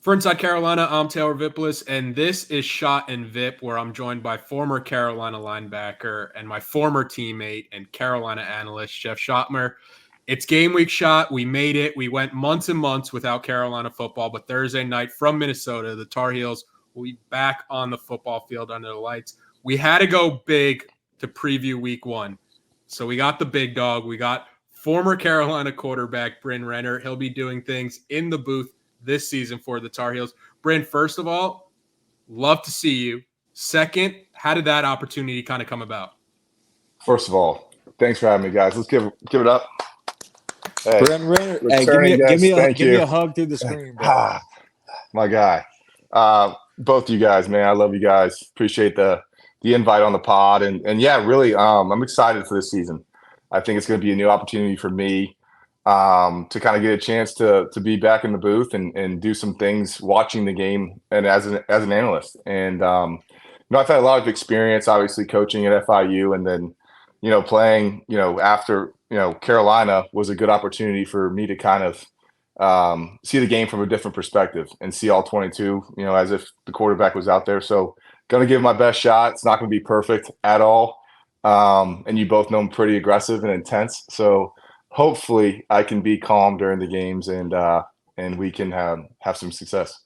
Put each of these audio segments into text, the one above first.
For Inside Carolina, I'm Taylor Vippolis, and this is Shot and Vip, where I'm joined by former Carolina linebacker and my former teammate and Carolina analyst, Jeff Schoettmer. It's game week shot. We made it. We went months and months without Carolina football, but Thursday night from Minnesota, the Tar Heels will be back on the football field under the lights. We had to go big to preview week one. So we got the big dog. We got former Carolina quarterback Bryn Renner. He'll be doing things in the booth this season for the Tar Heels. Bryn, first of all, love to see you. Second, how did that opportunity kind of come about? First of all, thanks for having me, guys. Let's give it up. Hey, Bryn Renner, hey, give me a hug through the screen, bro. My guy. Both you guys, man. I love you guys. Appreciate the invite on the pod. And yeah, really, I'm excited for this season. I think it's going to be a new opportunity for me to kind of get a chance to be back in the booth and do some things watching the game and as an analyst. And I've had a lot of experience, obviously, coaching at FIU, and then playing after Carolina was a good opportunity for me to kind of see the game from a different perspective and see all 22 as if the quarterback was out there. So gonna give my best shot. It's not gonna be perfect at all, and you both know I'm pretty aggressive and intense, so hopefully I can be calm during the games and we can have some success.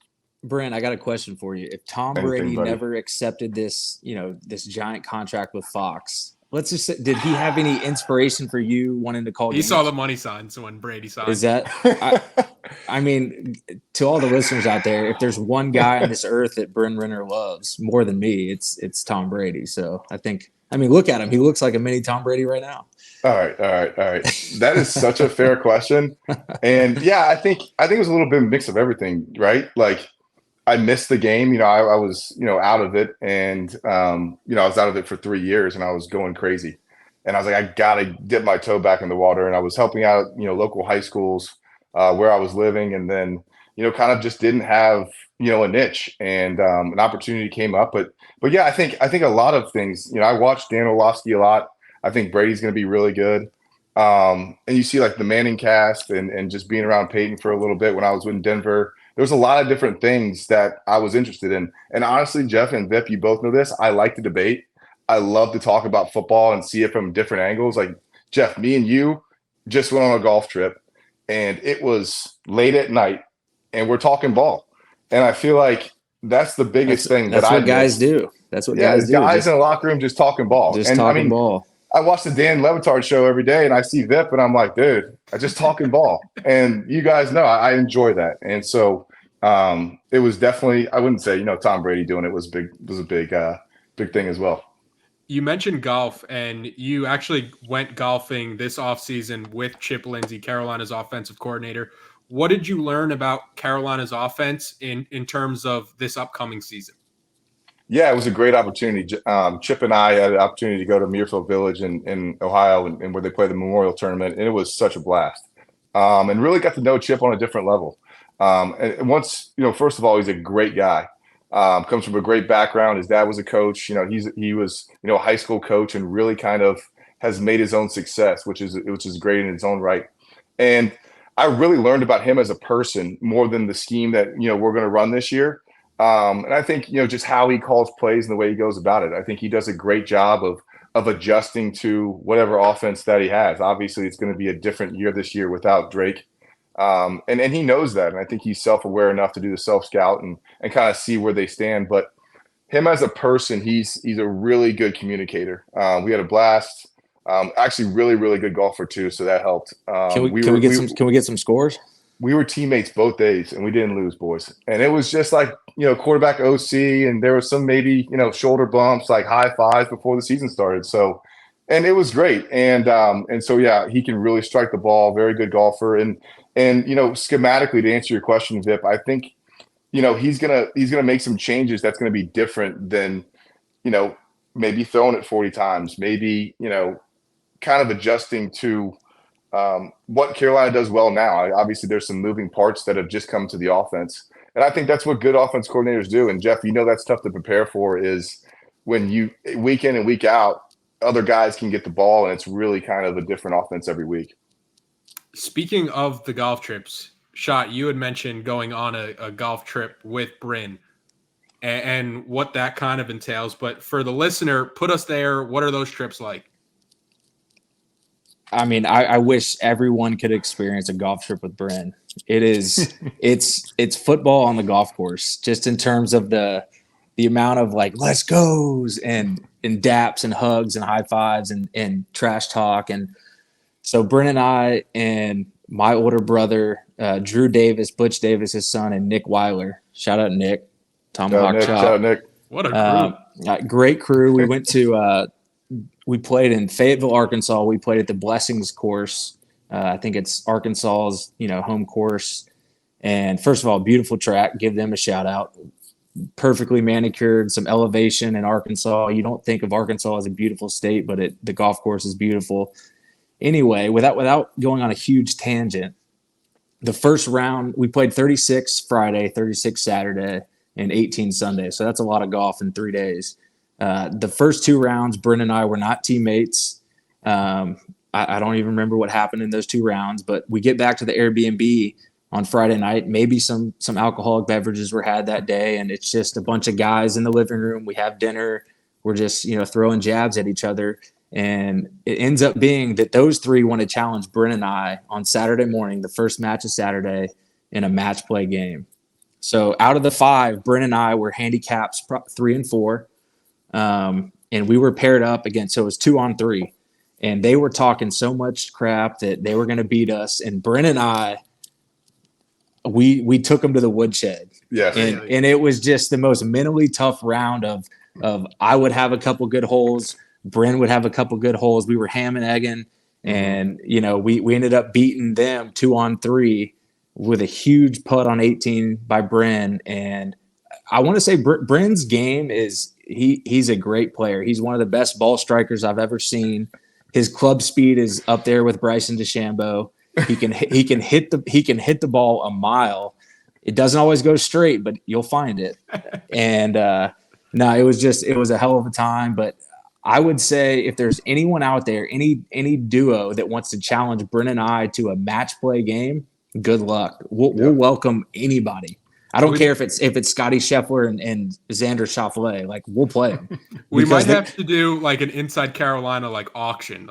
Brent, I got a question for you. If Tom Brady never accepted this, this giant contract with Fox, let's just say, did he have any inspiration for you wanting to call games? He saw the money signs when Brady signed. Is that I mean, to all the listeners out there, if there's one guy on this earth that Bryn Renner loves more than me, it's Tom Brady. So I mean, look at him. He looks like a mini Tom Brady right now. All right. That is such a fair question. And yeah, I think it was a little bit of a mix of everything, right? Like I missed the game. I was, out of it. And, I was out of it for 3 years and I was going crazy. And I was like, I got to dip my toe back in the water. And I was helping out, local high schools where I was living. And then, kind of just didn't have, a niche, and an opportunity came up. But yeah, I think a lot of things, I watched Dan Orlovsky a lot. I think Brady's going to be really good. And you see like the Manning cast and just being around Peyton for a little bit when I was in Denver. There was a lot of different things that I was interested in. And honestly, Jeff and Vip, you both know this. I like to debate. I love to talk about football and see it from different angles. Like, Jeff, me and you just went on a golf trip, and it was late at night, and we're talking ball. And I feel like that's the biggest thing. That's what guys do. That's what guys do. Guys in the locker room just talking ball. Ball. I watch the Dan Levitard show every day, and I see Vip, and I'm like, dude, I just talking ball. And you guys know I enjoy that. And so it was definitely, I wouldn't say, Tom Brady doing it was a big thing as well. You mentioned golf, and you actually went golfing this offseason with Chip Lindsey, Carolina's offensive coordinator. What did you learn about Carolina's offense in terms of this upcoming season? Yeah, it was a great opportunity. Chip and I had an opportunity to go to Muirfield Village in Ohio and where they play the Memorial Tournament, and it was such a blast. And really got to know Chip on a different level. And once, first of all, he's a great guy. Comes from a great background. His dad was a coach. He was, a high school coach, and really kind of has made his own success, which is great in its own right. And I really learned about him as a person more than the scheme that, we're going to run this year. And I think, just how he calls plays and the way he goes about it. I think he does a great job of adjusting to whatever offense that he has. Obviously, it's going to be a different year this year without Drake. And he knows that. And I think he's self-aware enough to do the self-scout and kind of see where they stand. But him as a person, he's a really good communicator. We had a blast. Actually, really, really good golfer too, so that helped. Can we get some scores? We were teammates both days, and we didn't lose, boys. And it was just like, quarterback OC, and there was some maybe, shoulder bumps, like high fives before the season started. So, and it was great. And so, yeah, he can really strike the ball, very good golfer. And schematically, to answer your question, Vip, I think, he's gonna make some changes that's going to be different than, maybe throwing it 40 times, maybe, kind of adjusting to what Carolina does well now. Obviously, there's some moving parts that have just come to the offense. And I think that's what good offense coordinators do. And, Jeff, that's tough to prepare for, is when you week in and week out, other guys can get the ball, and it's really kind of a different offense every week. Speaking of the golf trips, Shot, you had mentioned going on a golf trip with Bryn and what that kind of entails. But for the listener, put us there. What are those trips like? I mean, I wish everyone could experience a golf trip with Bryn. It is, it's football on the golf course, just in terms of the amount of like, let's goes and daps and hugs and high fives and trash talk. And so Bryn and I and my older brother, Drew Davis, Butch Davis, his son, and Nick Weiler. Shout out Nick, Tomahawk Chop. Shout out Nick. What a crew. Great crew. We went to we played in Fayetteville, Arkansas. We played at the Blessings course. I think it's Arkansas's, home course. And first of all, beautiful track. Give them a shout out. Perfectly manicured, some elevation in Arkansas. You don't think of Arkansas as a beautiful state, but the golf course is beautiful. Anyway, without going on a huge tangent, the first round, we played 36 Friday, 36 Saturday, and 18 Sunday. So that's a lot of golf in 3 days. The first 2 rounds, Bryn and I were not teammates. I don't even remember what happened in those 2 rounds, but we get back to the Airbnb on Friday night. Maybe some alcoholic beverages were had that day, and it's just a bunch of guys in the living room. We have dinner. We're just, throwing jabs at each other. And it ends up being that those 3 want to challenge Bryn and I on Saturday morning, the first match of Saturday, in a match play game. So out of the 5, Bryn and I were handicaps 3 and 4. And we were paired up against, so it was 2-on-3. And they were talking so much crap that they were going to beat us. And Bryn and I, we took them to the woodshed. Yes. And it was just the most mentally tough round of I would have a couple good holes. Bryn would have a couple good holes. We were ham and egging. And, we ended up beating them 2-on-3 with a huge putt on 18 by Bryn. And I want to say Bryn's game is he's a great player. He's one of the best ball strikers I've ever seen. His club speed is up there with Bryson DeChambeau. He can hit the ball a mile. It doesn't always go straight, but you'll find it. And no, it was a hell of a time. But I would say if there's anyone out there, any duo that wants to challenge Bryn and I to a match play game, good luck. We'll welcome anybody. I don't care if it's Scotty Scheffler and Xander Schauffele. Like, we'll play them. We might have to do like an Inside Carolina auction.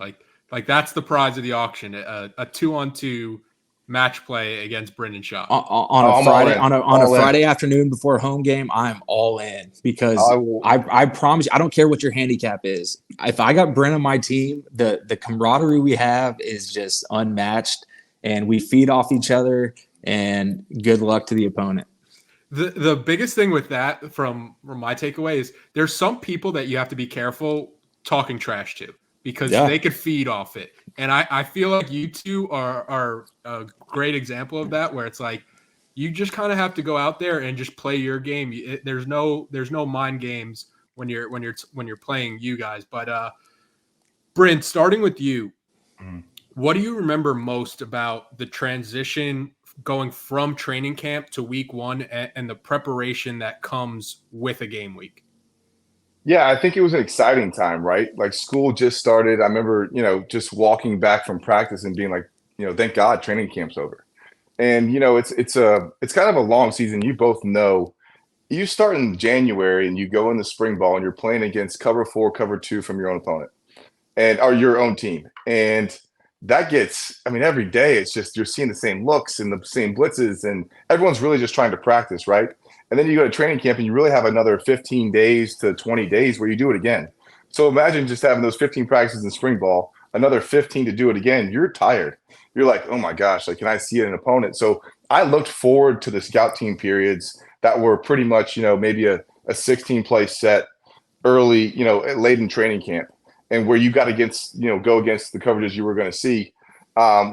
Like that's the prize of the auction. A 2-on-2 match play against Bryn and Schott. On a Friday afternoon before home game, I'm all in because I promise you, I don't care what your handicap is. If I got Bryn on my team, the camaraderie we have is just unmatched, and we feed off each other. And good luck to the opponent. The biggest thing with that from my takeaway is there's some people that you have to be careful talking trash to because they could feed off it. And I feel like you two are a great example of that, where it's like you just kind of have to go out there and just play your game. There's no mind games when you're playing you guys. But Bryn, starting with you, what do you remember most about the transition going from training camp to week 1 and the preparation that comes with a game week? Yeah, I think it was an exciting time, right? Like, school just started. I remember, just walking back from practice and being like, thank God training camp's over. And, it's kind of a long season. You both know you start in January and you go in the spring ball and you're playing against cover 4, cover 2 from your own opponent or your own team. And that gets, every day it's just you're seeing the same looks and the same blitzes, and everyone's really just trying to practice, right? And then you go to training camp and you really have another 15 days to 20 days where you do it again. So imagine just having those 15 practices in spring ball, another 15 to do it again. You're tired. You're like, oh my gosh, can I see an opponent? So I looked forward to the scout team periods that were pretty much, maybe a 16-play set early, late in training camp, and where you got to go against the coverages you were going to see,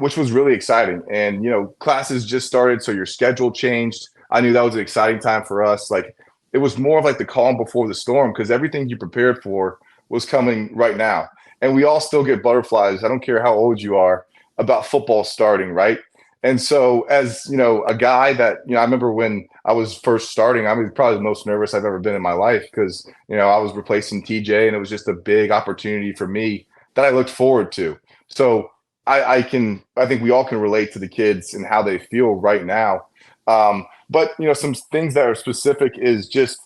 which was really exciting. And, classes just started, so your schedule changed. I knew that was an exciting time for us. Like, it was more of like the calm before the storm, because everything you prepared for was coming right now. And we all still get butterflies. I don't care how old you are about football starting, right? And so as, a guy that, I remember when I was first starting, I was probably the most nervous I've ever been in my life because, I was replacing TJ, and it was just a big opportunity for me that I looked forward to. So I think we all can relate to the kids and how they feel right now. But some things that are specific is just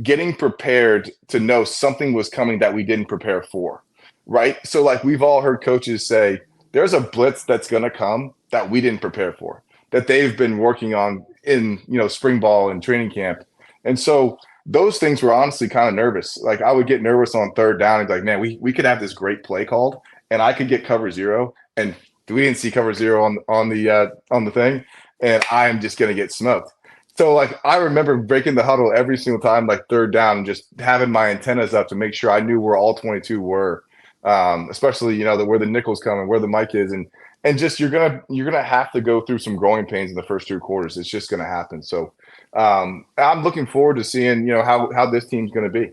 getting prepared to know something was coming that we didn't prepare for, right? So like we've all heard coaches say, there's a blitz that's going to come that we didn't prepare for, that they've been working on in spring ball and training camp. And so those things were honestly kind of nervous. Like I would get nervous on third down and be like, man, we could have this great play called and I could get cover zero, and we didn't see cover zero on the thing, and I'm just gonna get smoked. So like I remember breaking the huddle every single time, like third down, and just having my antennas up to make sure I knew where all 22 were, especially where the nickel's coming, where the mic is, and just you're gonna have to go through some growing pains in the first 2 quarters. It's just gonna happen. So I'm looking forward to seeing how this team's gonna be.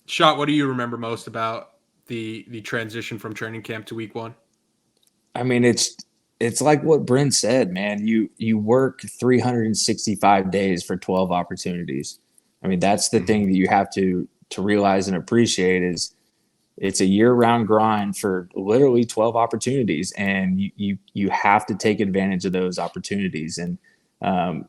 Schott, what do you remember most about the transition from training camp to week 1? I mean, it's like what Bryn said, man. You work 365 days for 12 opportunities. I mean, that's the thing that you have to realize and appreciate is it's a year-round grind for literally 12 opportunities, and you have to take advantage of those opportunities. And our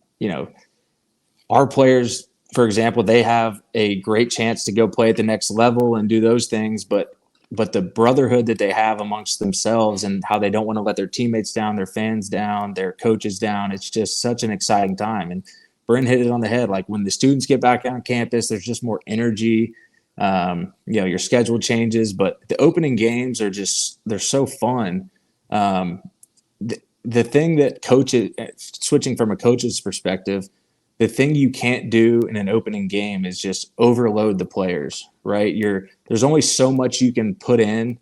players, for example, they have a great chance to go play at the next level and do those things, but the brotherhood that they have amongst themselves and how they don't want to let their teammates down, their fans down, their coaches down, it's just such an exciting time. And Bryn hit it on the head. Like when the students get back on campus, there's just more energy. Your schedule changes, but the opening games they're so fun. The thing that coaches, switching from a coach's perspective, the thing you can't do in an opening game is just overload the players, right? There's only so much you can put in,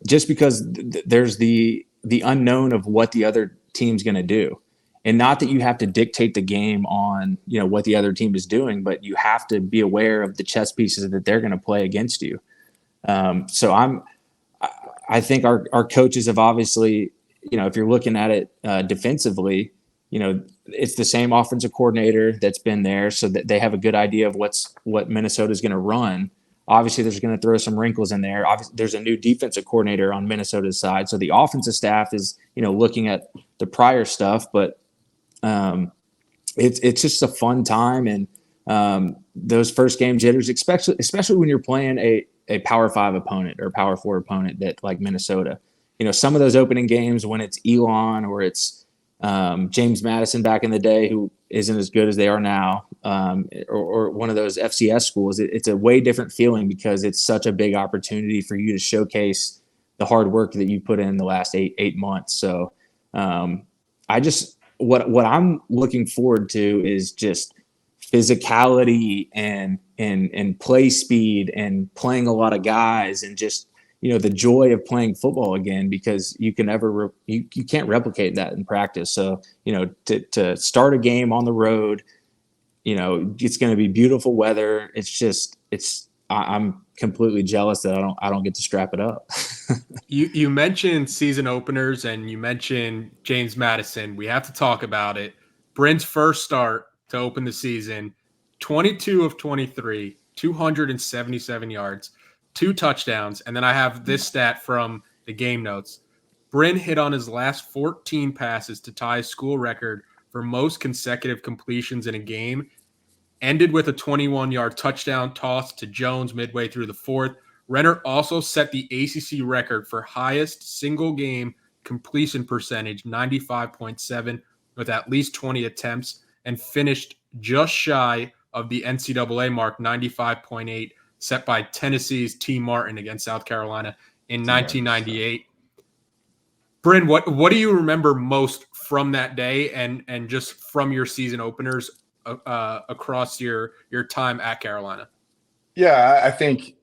just because there's the unknown of what the other team's going to do. And not that you have to dictate the game on, what the other team is doing, but you have to be aware of the chess pieces that they're going to play against you. So I think our coaches have obviously, if you're looking at it defensively, it's the same offensive coordinator that's been there, so that they have a good idea of what Minnesota is going to run. Obviously, there's going to throw some wrinkles in there. Obviously, there's a new defensive coordinator on Minnesota's side, so the offensive staff is, looking at the prior stuff. But it's just a fun time, and those first game jitters, especially when you're playing a Power 5 opponent or Power 4 opponent that like Minnesota. Some of those opening games when it's Elon or it's James Madison back in the day, who isn't as good as they are now, or one of those FCS schools, it's a way different feeling because it's such a big opportunity for you to showcase the hard work that you put in the last eight months. So what I'm looking forward to is just physicality and play speed and playing a lot of guys and just the joy of playing football again, because you can you can't replicate that in practice. So, to start a game on the road, it's going to be beautiful weather. I'm completely jealous that I don't get to strap it up. You mentioned season openers and you mentioned James Madison. We have to talk about it. Bryn's first start to open the season, 22 of 23, 277 yards. 2 touchdowns, and then I have this stat from the game notes. Bryn hit on his last 14 passes to tie his school record for most consecutive completions in a game, ended with a 21-yard touchdown toss to Jones midway through the 4th. Renner also set the ACC record for highest single-game completion percentage, 95.7, with at least 20 attempts, and finished just shy of the NCAA mark, 95.8, set by Tennessee's T. Martin against South Carolina in 1998. Bryn, what do you remember most from that day and just from your season openers across your time at Carolina? Yeah, I think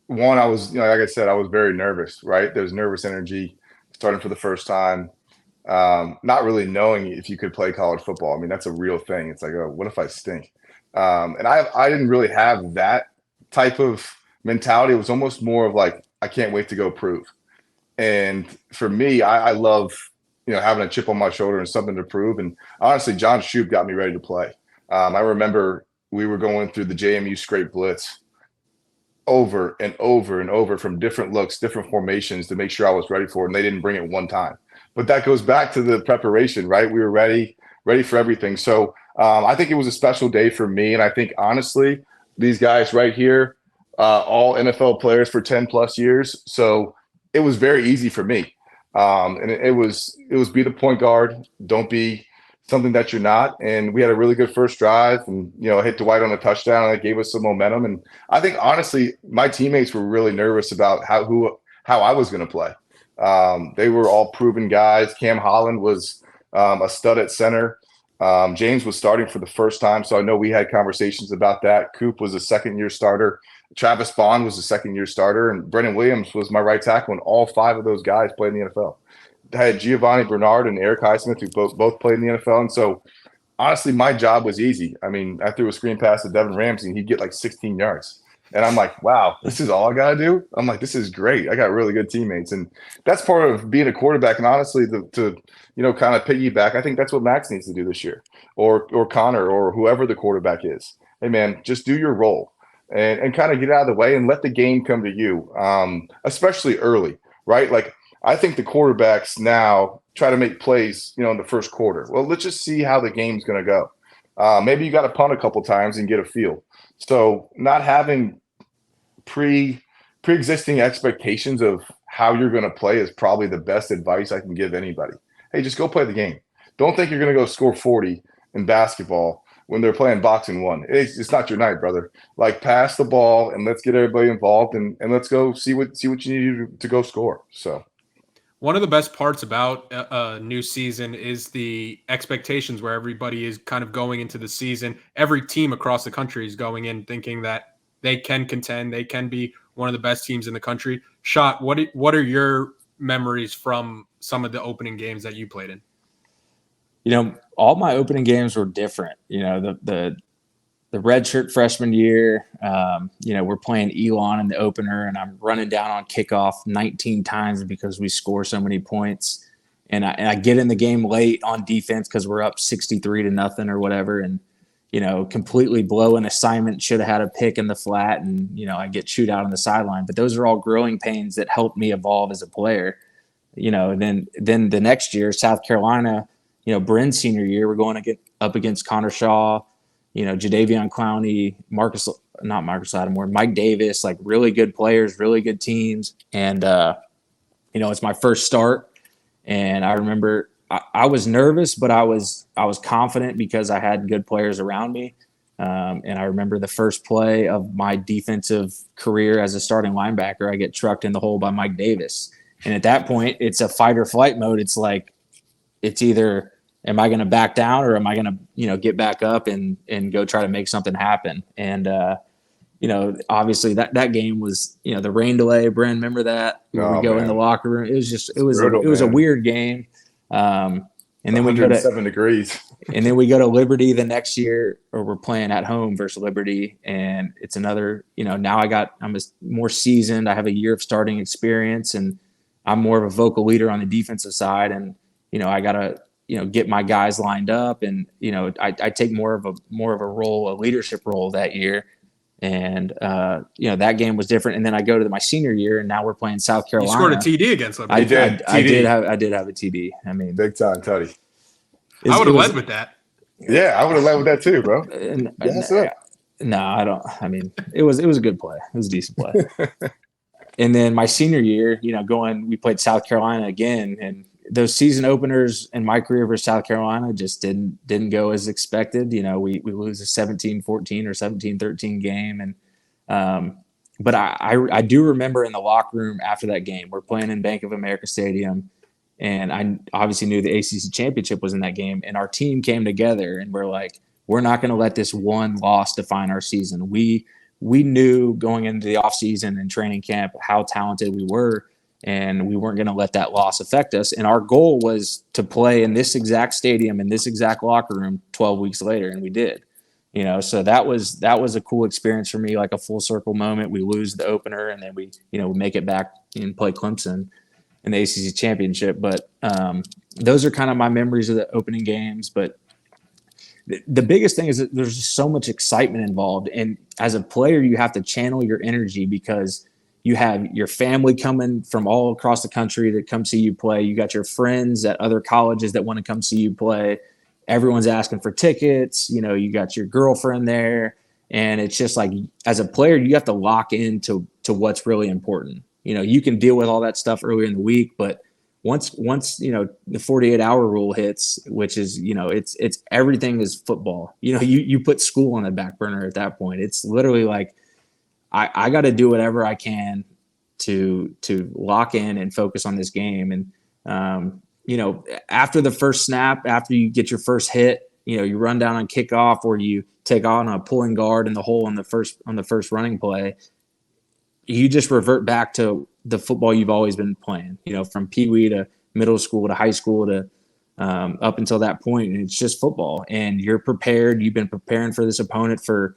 one, I was, like I said, I was very nervous, right? There's nervous energy starting for the first time, not really knowing if you could play college football. I mean, that's a real thing. It's like, oh, what if I stink? And I didn't really have that type of mentality. It was almost more of like, I can't wait to go prove. And for me, I love, having a chip on my shoulder and something to prove. And honestly, John Schoett got me ready to play. I remember we were going through the JMU scrape blitz over and over and over from different looks, different formations to make sure I was ready for it. And they didn't bring it one time. But that goes back to the preparation, right? We were ready for everything. So I think it was a special day for me. And I think, honestly, these guys right here, all NFL players for 10 plus years. So it was very easy for me. And it was be the point guard. Don't be something that you're not. And we had a really good first drive and, hit Dwight on a touchdown, and that gave us some momentum. And I think, honestly, my teammates were really nervous about how I was going to play. They were all proven guys. Cam Holland was a stud at center. James was starting for the first time, so I know we had conversations about that. Coop was a second-year starter. Travis Bond was a second-year starter, and Brennan Williams was my right tackle, and all 5 of those guys played in the NFL. I had Giovanni Bernard and Eric Highsmith, who both played in the NFL, and so honestly, my job was easy. I mean, I threw a screen pass to Devin Ramsey, and he'd get like 16 yards. And I'm like, wow, this is all I got to do? I'm like, this is great. I got really good teammates. And that's part of being a quarterback. And honestly, to kind of piggyback, I think that's what Max needs to do this year, or Connor, or whoever the quarterback is. Hey, man, just do your role and kind of get out of the way and let the game come to you, especially early, right? Like, I think the quarterbacks now try to make plays, in the first quarter. Well, let's just see how the game's going to go. Maybe you got to punt a couple times and get a feel. So not having pre-existing expectations of how you're going to play is probably the best advice I can give anybody. Hey, just go play the game. Don't think you're going to go score 40 in basketball when they're playing boxing one. It's not your night, brother. Like, pass the ball and let's get everybody involved and let's go see what you need to go score. So. One of the best parts about a new season is the expectations, where everybody is kind of going into the season. Every team across the country is going in thinking that they can contend, they can be one of the best teams in the country. Schott, what are your memories from some of the opening games that you played in? All my opening games were different. The redshirt freshman year, we're playing Elon in the opener, and I'm running down on kickoff 19 times because we score so many points. And I get in the game late on defense because we're up 63-0 or whatever, and completely blow an assignment. Should have had a pick in the flat, and I get chewed out on the sideline. But those are all growing pains that helped me evolve as a player. And then the next year, South Carolina, Bryn's senior year, we're going to get up against Connor Shaw, Jadeveon Clowney, Marcus Lattimore, Mike Davis, like really good players, really good teams. And, it's my first start. And I remember I was nervous, but I was confident because I had good players around me. And I remember the first play of my defensive career as a starting linebacker, I get trucked in the hole by Mike Davis. And at that point, it's a fight or flight mode. It's like, it's either, am I going to back down, or am I going to, get back up and go try to make something happen? And, obviously that game was, the rain delay. Bryn, remember that? We go in the locker room. It was a weird game. And then we go to 7 degrees. And then we go to Liberty the next year, or we're playing at home versus Liberty. And it's another, now I'm more seasoned. I have a year of starting experience, and I'm more of a vocal leader on the defensive side. And, I got to, get my guys lined up, and I take more of a role, a leadership role that year, and that game was different. And then I go to my senior year, and now we're playing South Carolina. You scored a TD against Liberty. I did have a TD. I mean, big time, Tutty. I would have led with that. Yeah, I would have led with that too, bro. No, I don't. I mean, it was a good play. It was a decent play. And then my senior year, we played South Carolina again, and those season openers in my career versus South Carolina just didn't go as expected. We lose a 17-14 or 17-13 game. And but I do remember in the locker room after that game, we're playing in Bank of America Stadium, and I obviously knew the ACC championship was in that game, and our team came together, and we're like, we're not going to let this one loss define our season. We knew going into the offseason and training camp how talented we were, and we weren't going to let that loss affect us. And our goal was to play in this exact stadium, in this exact locker room 12 weeks later, and we did. So that was a cool experience for me, like a full circle moment. We lose the opener, and then we make it back and play Clemson in the ACC championship. But those are kind of my memories of the opening games. But the biggest thing is that there's just so much excitement involved. And as a player, you have to channel your energy because you have your family coming from all across the country to come see you play. You got your friends at other colleges that want to come see you play. Everyone's asking for tickets. You got your girlfriend there. And it's just like, as a player, you have to lock into what's really important. You can deal with all that stuff earlier in the week, but once the 48-hour rule hits, which is, it's everything is football. You put school on the back burner at that point. It's literally like, I got to do whatever I can to lock in and focus on this game. And, after the first snap, after you get your first hit, you run down on kickoff or you take on a pulling guard in the hole on the first running play, you just revert back to the football you've always been playing, from peewee to middle school to high school to up until that point. And it's just football, and you're prepared. You've been preparing for this opponent for,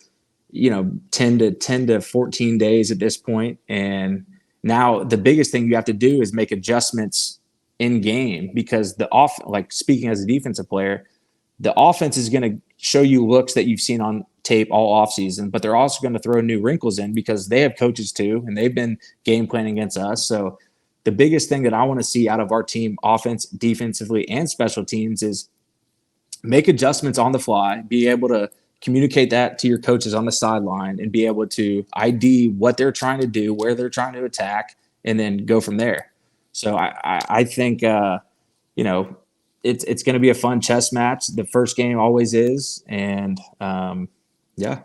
10 to 14 days at this point. And now the biggest thing you have to do is make adjustments in game, because speaking as a defensive player, the offense is going to show you looks that you've seen on tape all offseason, but they're also going to throw new wrinkles in because they have coaches too, and they've been game planning against us. So the biggest thing that I want to see out of our team, offense, defensively, and special teams, is make adjustments on the fly, be able to communicate that to your coaches on the sideline, and be able to ID what they're trying to do, where they're trying to attack, and then go from there. So I think, it's going to be a fun chess match. The first game always is. And yeah.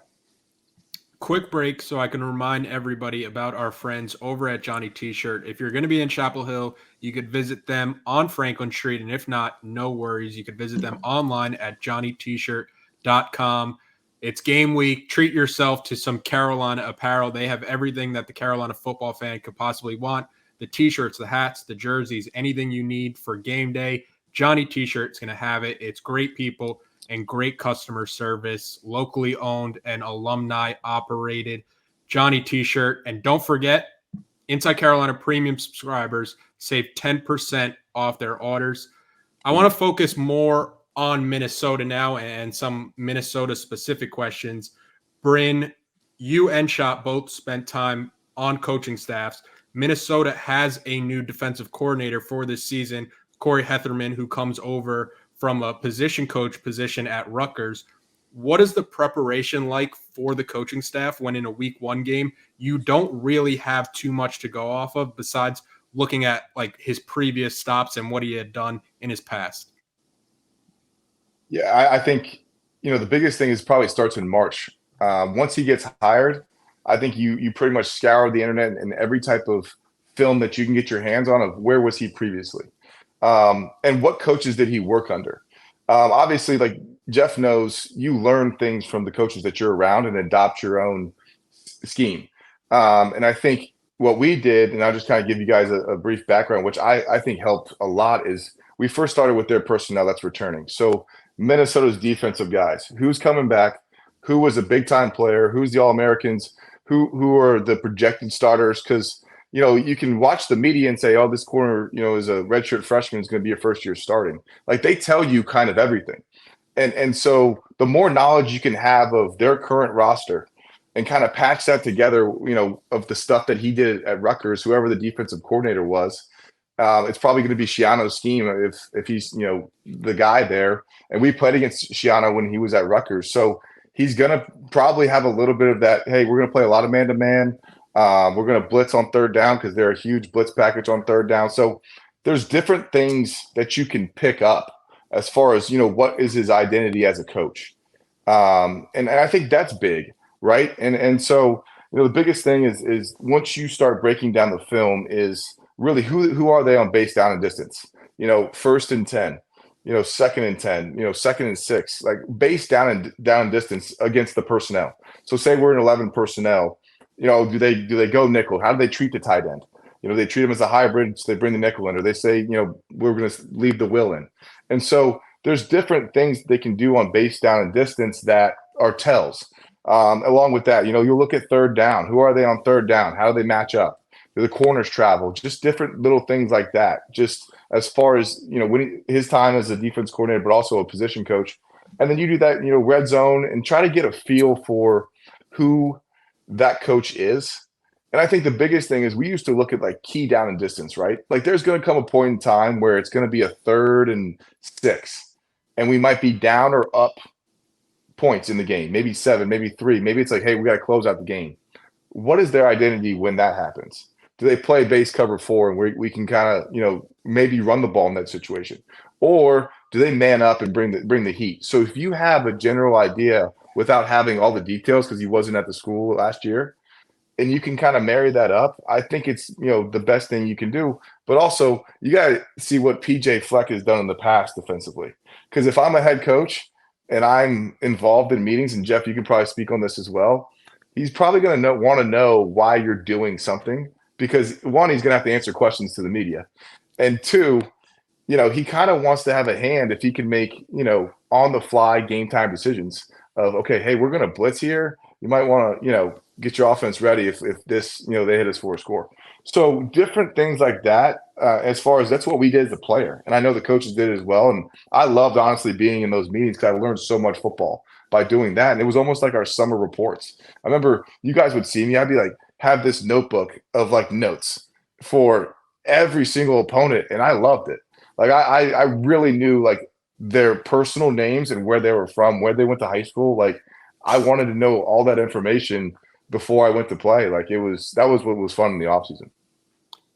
Quick break so I can remind everybody about our friends over at Johnny T-Shirt. If you're going to be in Chapel Hill, you could visit them on Franklin Street. And if not, no worries. You could visit them online at johnnytshirt.com. It's game week. Treat yourself to some Carolina apparel. They have everything that the Carolina football fan could possibly want. The T-shirts, the hats, the jerseys, anything you need for game day. Johnny T-Shirt's going to have it. It's great people and great customer service, locally owned and alumni operated. Johnny T-Shirt. And don't forget, Inside Carolina premium subscribers save 10% off their orders. I want to focus more on Minnesota now and some Minnesota-specific questions. Bryn, you and Schott both spent time on coaching staffs. Minnesota has a new defensive coordinator for this season, Corey Hetherman, who comes over from a position coach position at Rutgers. What is the preparation like for the coaching staff when in a week one game, you don't really have too much to go off of besides looking at like his previous stops and what he had done in his past? Yeah, I think, the biggest thing is probably starts in March. Once he gets hired, I think you pretty much scour the internet and every type of film that you can get your hands on of where was he previously. And what coaches did he work under? Obviously, like Jeff knows, you learn things from the coaches that you're around and adopt your own scheme. And I think what we did, and I'll just kind of give you guys a brief background, which I think helped a lot, is we first started with their personnel that's returning. So Minnesota's defensive guys, who's coming back, who was a big-time player, who's the All-Americans, who are the projected starters, because you can watch the media and say, oh, this corner, is a redshirt freshman, is going to be a first-year starting. Like, they tell you kind of everything. And so the more knowledge you can have of their current roster and kind of patch that together, of the stuff that he did at Rutgers, whoever the defensive coordinator was, it's probably going to be Schiano's scheme if he's, the guy there. And we played against Schiano when he was at Rutgers. So he's going to probably have a little bit of that, hey, we're going to play a lot of man-to-man. We're going to blitz on third down because they're a huge blitz package on third down. So there's different things that you can pick up as far as, what is his identity as a coach. And I think that's big, right? And so, the biggest thing is once you start breaking down the film is really who are they on base, down, and distance? First and 10, second and 10, second and 6, like base, down and distance against the personnel. So say we're in 11 personnel. Do they go nickel? How do they treat the tight end? They treat him as a hybrid, so they bring the nickel in, or they say, we're going to leave the will in. And so there's different things they can do on base, down, and distance that are tells. Along with that, you'll look at third down. Who are they on third down? How do they match up? Do the corners travel? Just different little things like that. Just as far as, when his time as a defense coordinator, but also a position coach, And then you do that, red zone and try to get a feel for who that coach is. And I think the biggest thing is we used to look at like key down and distance, right? Like there's going to come a point in time where it's going to be a 3rd and 6, and we might be down or up points in the game, maybe 7, maybe 3. Maybe it's like, hey, we got to close out the game. What is their identity when that happens? Do they play base cover 4 and we can kind of, maybe run the ball in that situation? Or do they man up and bring the heat? So if you have a general idea without having all the details because he wasn't at the school last year, and you can kind of marry that up, I think it's, the best thing you can do. But also you got to see what PJ Fleck has done in the past defensively. Because if I'm a head coach and I'm involved in meetings, and Jeff, you can probably speak on this as well, he's probably going to want to know why you're doing something, because 1, he's going to have to answer questions to the media. And 2, he kind of wants to have a hand if he can make, on the fly game time decisions of, okay, hey, we're going to blitz here. You might want to, get your offense ready if this, they hit us for a score. So different things like that, as far as that's what we did as a player. And I know the coaches did it as well. And I loved honestly being in those meetings because I learned so much football by doing that. And it was almost like our summer reports. I remember you guys would see me, I'd be like, have this notebook of like notes for every single opponent. And I loved it. Like I really knew like their personal names and where they were from, where they went to high school. Like I wanted to know all that information before I went to play. Like that was what was fun in the offseason.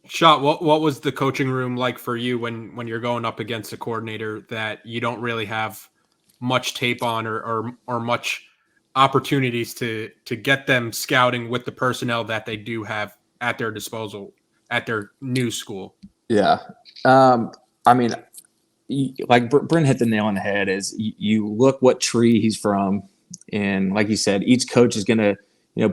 Schott, what was the coaching room like for you when you're going up against a coordinator that you don't really have much tape on or much opportunities to get them scouting with the personnel that they do have at their disposal at their new school? Yeah. I mean, like Bryn hit the nail on the head is you look what tree he's from. And like you said, each coach is going to,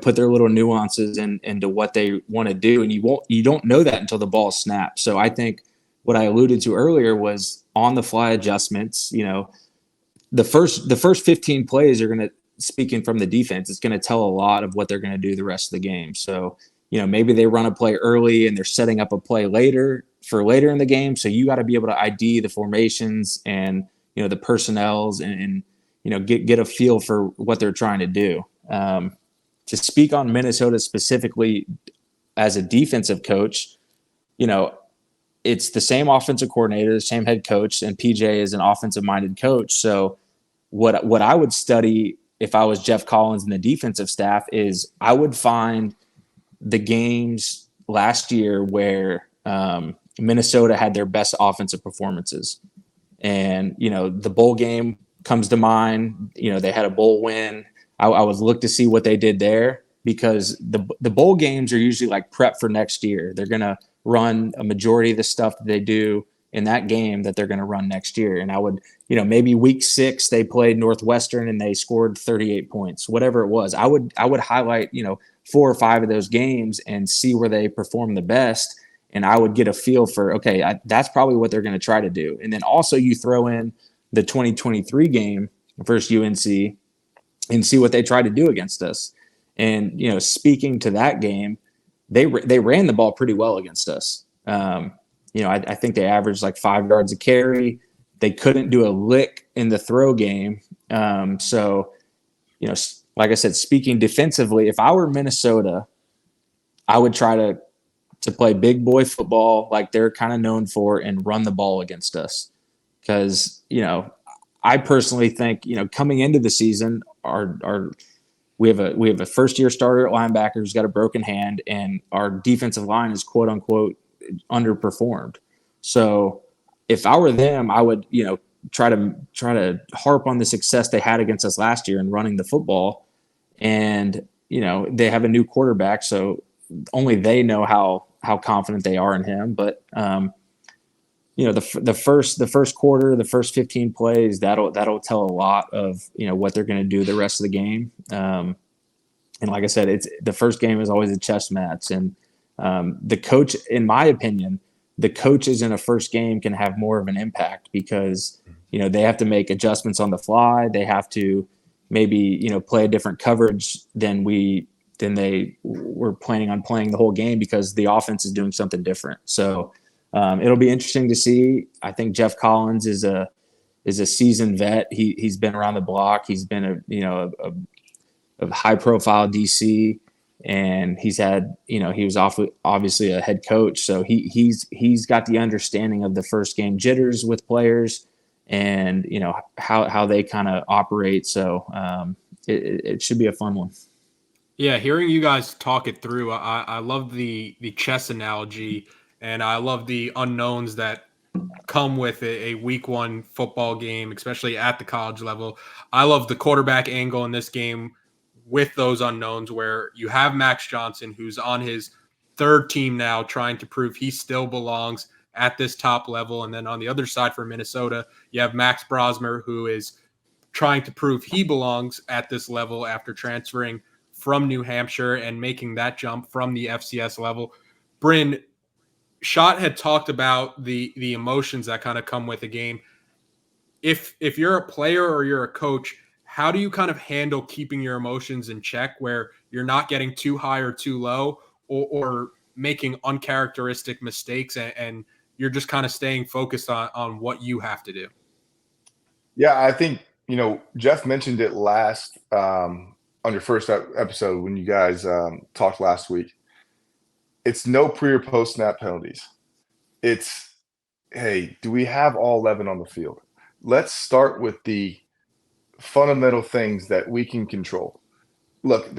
put their little nuances into what they want to do. And you don't know that until the ball snaps. So I think what I alluded to earlier was on the fly adjustments. The first 15 plays are going to, speaking from the defense, it's going to tell a lot of what they're going to do the rest of the game. So, maybe they run a play early and they're setting up a play later in the game. So you got to be able to ID the formations and, the personnels and get a feel for what they're trying to do. To speak on Minnesota specifically as a defensive coach, it's the same offensive coordinator, the same head coach, and PJ is an offensive-minded coach. So what I would study if I was Jeff Collins and the defensive staff is I would find the games last year where Minnesota had their best offensive performances. And, the bowl game comes to mind. They had a bowl win. I would look to see what they did there because the bowl games are usually like prep for next year. They're going to run a majority of the stuff that they do in that game that they're going to run next year. And I would, maybe week 6, they played Northwestern and they scored 38 points, whatever it was. I would highlight, 4 or 5 of those games and see where they perform the best. And I would get a feel for, okay, that's probably what they're going to try to do. And then also you throw in the 2023 game versus UNC and see what they try to do against us. And, speaking to that game, they ran the ball pretty well against us. I think they averaged like 5 yards a carry. They couldn't do a lick in the throw game. So, like I said, speaking defensively, if I were Minnesota, I would try to play big boy football like they're kind of known for and run the ball against us. Because, I personally think, coming into the season, we have a first year starter at linebacker who's got a broken hand, and our defensive line is quote unquote underperformed. So if I were them, I would, try to harp on the success they had against us last year in running the football. And, they have a new quarterback, so only they know how confident they are in him. But the first quarter, the first 15 plays, that'll tell a lot of, what they're going to do the rest of the game. And like I said, the first game is always a chess match. And the coach, in my opinion, the coaches in a first game can have more of an impact because, they have to make adjustments on the fly. They have to maybe, play a different coverage than they were planning on playing the whole game because the offense is doing something different. So it'll be interesting to see. I think Jeff Collins is a is a seasoned vet. He's been around the block. He's been a high profile DC, and he's had, he was obviously a head coach. So he's got the understanding of the first game jitters with players and, how they kind of operate. So it should be a fun one. Yeah, hearing you guys talk it through, I love the chess analogy, and I love the unknowns that come with a week one football game, especially at the college level. I love the quarterback angle in this game with those unknowns, where you have Max Johnson, who's on his third team now, trying to prove he still belongs at this top level. And then on the other side for Minnesota, you have Max Brosmer, who is trying to prove he belongs at this level after transferring from New Hampshire and making that jump from the FCS level. Bryn, Schott had talked about the emotions that kind of come with a game. If you're a player or you're a coach, how do you kind of handle keeping your emotions in check where you're not getting too high or too low, or making uncharacteristic mistakes, and you're just kind of staying focused on what you have to do? Yeah, I think, Jeff mentioned it last on your first episode when you guys talked last week. It's no pre or post snap penalties. It's, hey, do we have all 11 on the field? Let's start with the fundamental things that we can control. Look,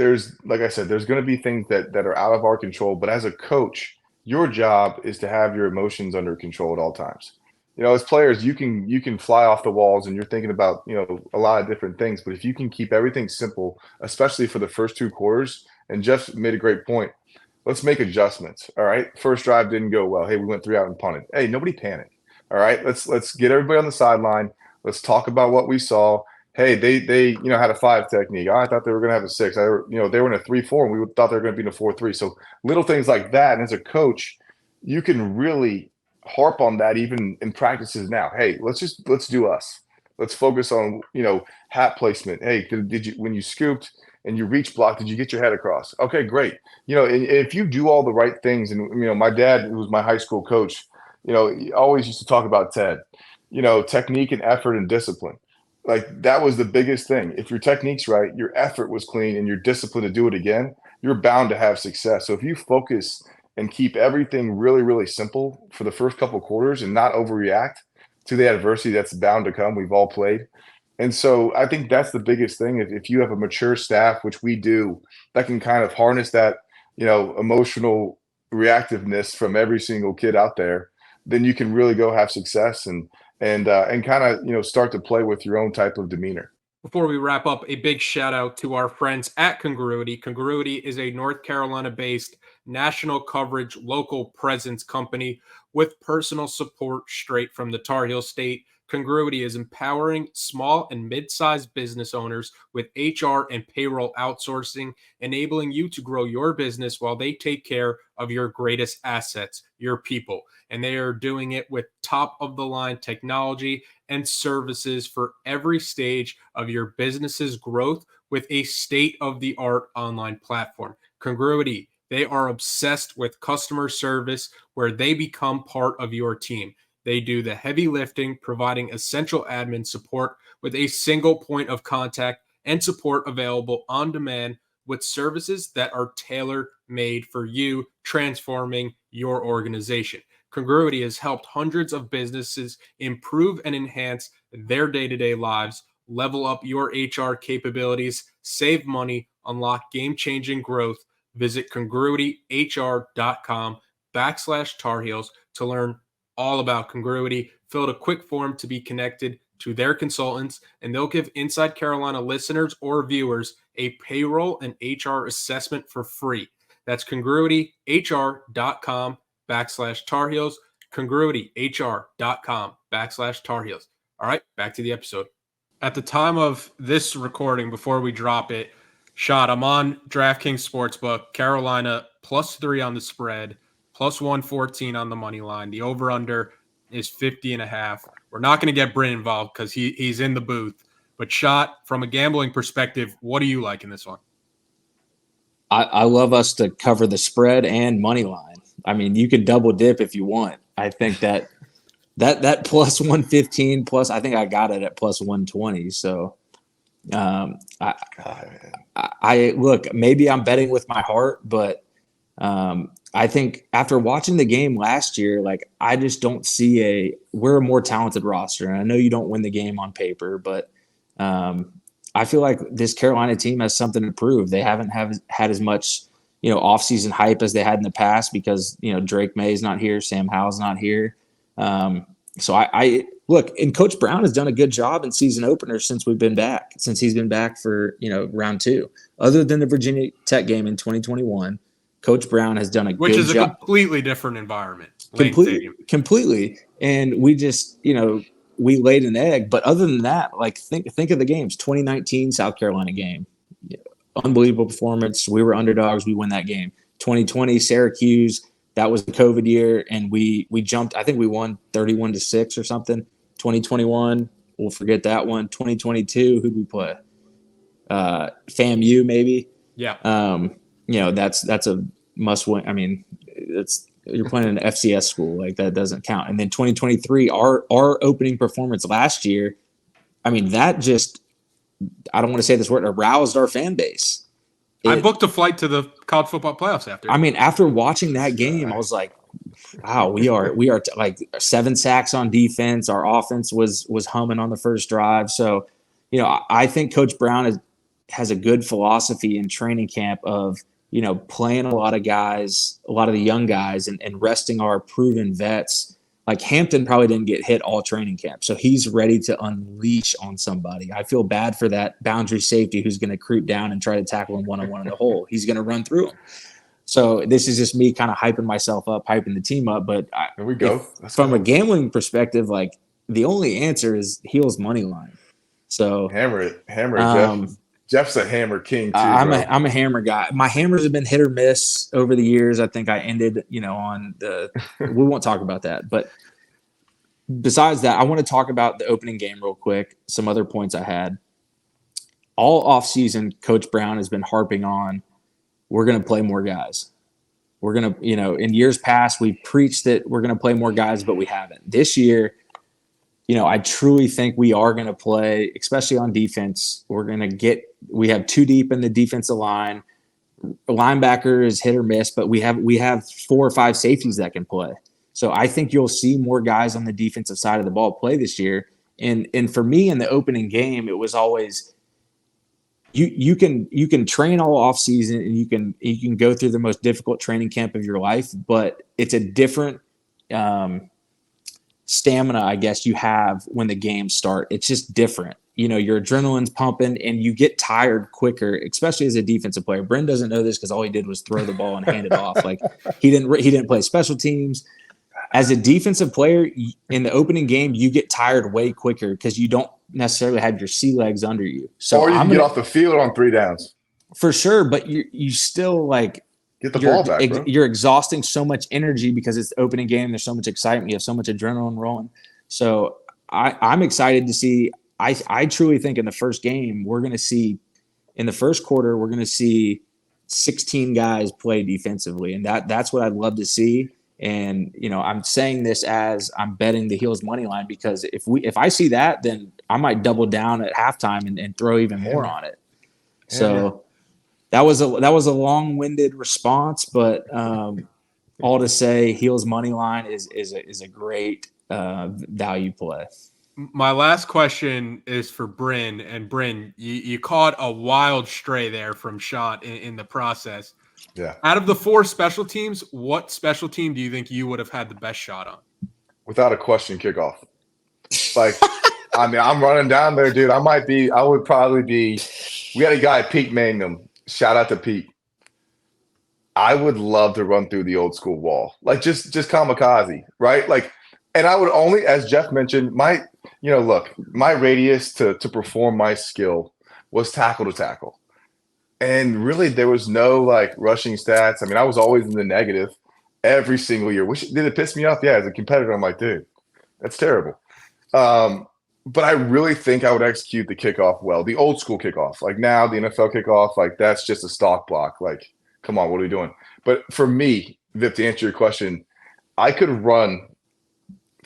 like I said, there's going to be things that are out of our control, but as a coach, your job is to have your emotions under control at all times. As players, you can fly off the walls and you're thinking about, a lot of different things, but if you can keep everything simple, especially for the first two quarters, and Jeff made a great point, let's make adjustments. All right. First drive didn't go well. Hey, we went 3 out and punted. Hey, nobody panic. All right. Let's get everybody on the sideline. Let's talk about what we saw. Hey, they had a 5 technique. I thought they were going to have a 6. They were in a 3-4, and we thought they were going to be in a 4-3. So little things like that. And as a coach, you can really harp on that even in practices now. Hey, let's do us. Let's focus on, hat placement. Hey, did you, when you scooped and you reach block, did you get your head across? Okay, great. And if you do all the right things, and, my dad, who was my high school coach, he always used to talk about TED, technique and effort and discipline. Like, that was the biggest thing. If your technique's right, your effort was clean, and your discipline to do it again, you're bound to have success. So if you focus and keep everything really, really simple for the first couple of quarters and not overreact to the adversity that's bound to come, we've all played. And so I think that's the biggest thing. If you have a mature staff, which we do, that can kind of harness that, emotional reactiveness from every single kid out there, then you can really go have success and kind of, start to play with your own type of demeanor. Before we wrap up, a big shout out to our friends at Congruity. Congruity is a North Carolina-based national coverage, local presence company with personal support straight from the Tar Heel State. Congruity is empowering small and mid-sized business owners with HR and payroll outsourcing, enabling you to grow your business while they take care of your greatest assets, your people. And they are doing it with top-of-the-line technology and services for every stage of your business's growth with a state-of-the-art online platform. Congruity, they are obsessed with customer service where they become part of your team. They do the heavy lifting, providing essential admin support with a single point of contact and support available on demand with services that are tailor-made for you, transforming your organization. Congruity has helped hundreds of businesses improve and enhance their day-to-day lives, level up your HR capabilities, save money, unlock game-changing growth. Visit congruityhr.com/Tar Heels to learn all about Congruity. Fill out a quick form to be connected to their consultants, and they'll give Inside Carolina listeners or viewers a payroll and HR assessment for free. That's congruityhr.com/Tar Heels, congruityhr.com/Tar Heels. All right, back to the episode. At the time of this recording, before we drop it, Schott, I'm on DraftKings Sportsbook, Carolina +3 on the spread, +114 on the money line. The over-under is 50.5. We're not going to get Bryn involved because he's in the booth. But Schott, from a gambling perspective, what do you like in this one? I love us to cover the spread and money line. I mean, you can double dip if you want. I think that that plus 115 plus, I think I got it at plus 120. So I look, maybe I'm betting with my heart, but I think after watching the game last year, like I just don't see we're a more talented roster. And I know you don't win the game on paper, but I feel like this Carolina team has something to prove. They haven't had as much, offseason hype as they had in the past because, Drake May's not here. Sam Howell's not here. So I look, and Coach Brown has done a good job in season openers since he's been back for, round 2. Other than the Virginia Tech game in 2021, Coach Brown has done a good job. Which is a completely different environment. Completely. And we just, we laid an egg. But other than that, like think of the games. 2019 South Carolina game. Unbelievable performance. We were underdogs. We win that game. 2020 Syracuse. That was the COVID year, and we jumped. I think we won 31-6 or something. 2021, we'll forget that one. 2022, who'd we play? FAMU maybe. Yeah. That's a must win. I mean, you're playing an FCS school, like that doesn't count. And then 2023, our opening performance last year, I mean, that just, I don't want to say this word, aroused our fan base. I booked a flight to the college football playoffs after. I mean, after watching that game, I was like, wow, we are like 7 sacks on defense. Our offense was humming on the first drive. So, I think Coach Brown has a good philosophy in training camp of, playing a lot of guys, a lot of the young guys and resting our proven vets. Like Hampton probably didn't get hit all training camp. So he's ready to unleash on somebody. I feel bad for that boundary safety who's going to creep down and try to tackle him one-on-one in the hole. He's going to run through him. So this is just me kind of hyping myself up, hyping the team up. But there we go. From a gambling perspective, like the only answer is Heels money line. So hammer it, Jeff. Jeff's a hammer king too. I'm a hammer guy. My hammers have been hit or miss over the years. I think I ended, on we won't talk about that. But besides that, I want to talk about the opening game real quick. Some other points I had. All offseason, Coach Brown has been harping on, we're going to play more guys. We're going to, in years past, we've preached that we're going to play more guys, but we haven't. This year, I truly think we are going to play, especially on defense. We have 2 deep in the defensive line. A linebacker is hit or miss, but we have 4 or 5 safeties that can play. So I think you'll see more guys on the defensive side of the ball play this year. And for me in the opening game, it was always you can train all off season and you can go through the most difficult training camp of your life, but it's a different stamina, I guess, you have when the games start. It's just different. Your adrenaline's pumping and you get tired quicker, especially as a defensive player. Bryn doesn't know this because all he did was throw the ball and hand it off. Like he didn't play special teams. As a defensive player in the opening game, you get tired way quicker because you don't necessarily have your sea legs under you. So or you can get off the field on 3 downs. For sure, but you still like get the ball back, bro. You're exhausting so much energy because it's the opening game. There's so much excitement. You have so much adrenaline rolling. So I'm excited to see. I truly think in the first game, we're going to see in the first quarter, we're going to see 16 guys play defensively. And that's what I'd love to see. And, I'm saying this as I'm betting the Heels money line because if I see that, then I might double down at halftime and throw even more on it. So that was a long-winded response, but all to say Heels money line is a great value play. My last question is for Bryn. And Bryn, you caught a wild stray there from Schott in the process. Yeah. Out of the 4 special teams, what special team do you think you would have had the best shot on? Without a question, kickoff. Like, I mean, I'm running down there, dude. I would probably be – we had a guy, Pete Mangum. Shout out to Pete. I would love to run through the old school wall. Like, just kamikaze, right? Like, and I would only, as Jeff mentioned, my radius to perform my skill was tackle to tackle. And really, there was no like rushing stats. I mean, I was always in the negative every single year. Did it piss me off? Yeah, as a competitor, I'm like, dude, that's terrible. But I really think I would execute the kickoff well, the old school kickoff. Like now, the NFL kickoff, like that's just a stock block. Like, come on, what are we doing? But for me, Vip, to answer your question, I could run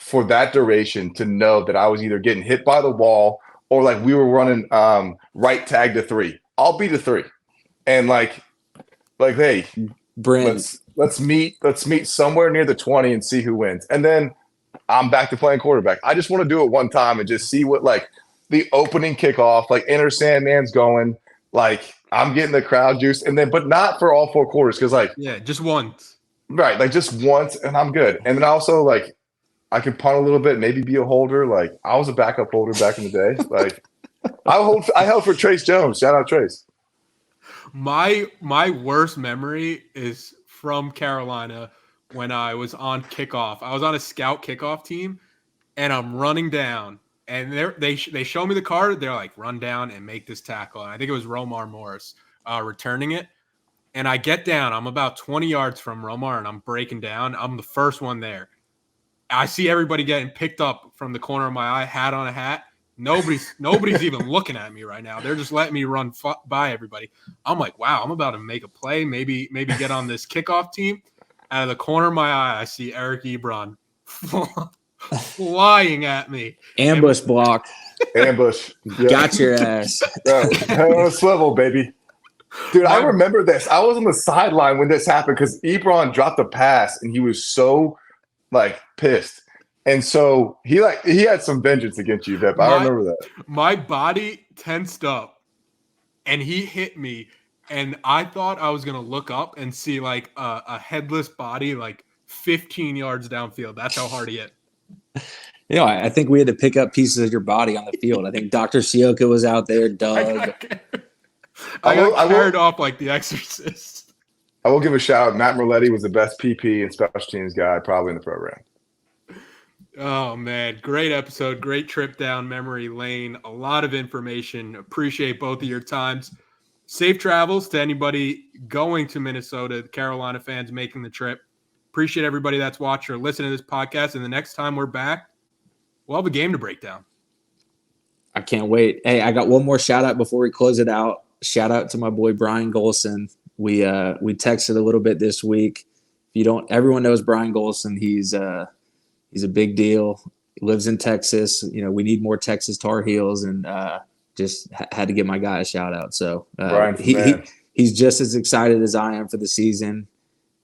for that duration to know that I was either getting hit by the wall or like we were running right tag to 3. I'll be the 3. And like, hey, Bryn, let's meet somewhere near the 20 and see who wins. And then I'm back to playing quarterback. I just want to do it one time and just see what like the opening kickoff, like Enter Sandman's going, like I'm getting the crowd juice, and then but not for all 4 quarters because like just once. Right, like just once and I'm good. And then also like I can punt a little bit, maybe be a holder. Like I was a backup holder back in the day. Like I held for Trace Jones. Shout out Trace. My worst memory is from Carolina when I was on kickoff. I was on a scout kickoff team, and I'm running down, and they show me the card. They're like, run down and make this tackle. And I think it was Romar Morris returning it. And I get down. I'm about 20 yards from Romar, and I'm breaking down. I'm the first one there. I see everybody getting picked up from the corner of my eye, hat on a hat. Nobody's even looking at me right now. They're just letting me run by everybody. I'm like, wow, I'm about to make a play, maybe get on this kickoff team. Out of the corner of my eye, I see Eric Ebron flying at me. Ambush block. Ambush. Yeah. Got your ass. Head on a swivel, baby. Dude, I remember this. I was on the sideline when this happened because Ebron dropped a pass and he was so like pissed. And so he had some vengeance against you, Vipp. I remember that. My body tensed up and he hit me. And I thought I was going to look up and see like a headless body like 15 yards downfield. That's how hard he hit. You know, I think we had to pick up pieces of your body on the field. I think Dr. Sioka was out there, Doug. I got carried off like the Exorcist. I will give a shout out. Matt Merletti was the best PP and special teams guy probably in the program. Oh, man. Great episode. Great trip down memory lane. A lot of information. Appreciate both of your times. Safe travels to anybody going to Minnesota, the Carolina fans making the trip. Appreciate everybody that's watching or listening to this podcast. And the next time we're back, we'll have a game to break down. I can't wait. Hey, I got one more shout out before we close it out. Shout out to my boy Brian Golson. We texted a little bit this week. Everyone knows Brian Golson. He's a big deal. He lives in Texas. You know, we need more Texas Tar Heels, and just had to give my guy a shout out. So he's just as excited as I am for the season.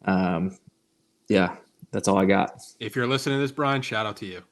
Yeah, that's all I got. If you're listening to this, Brian, shout out to you.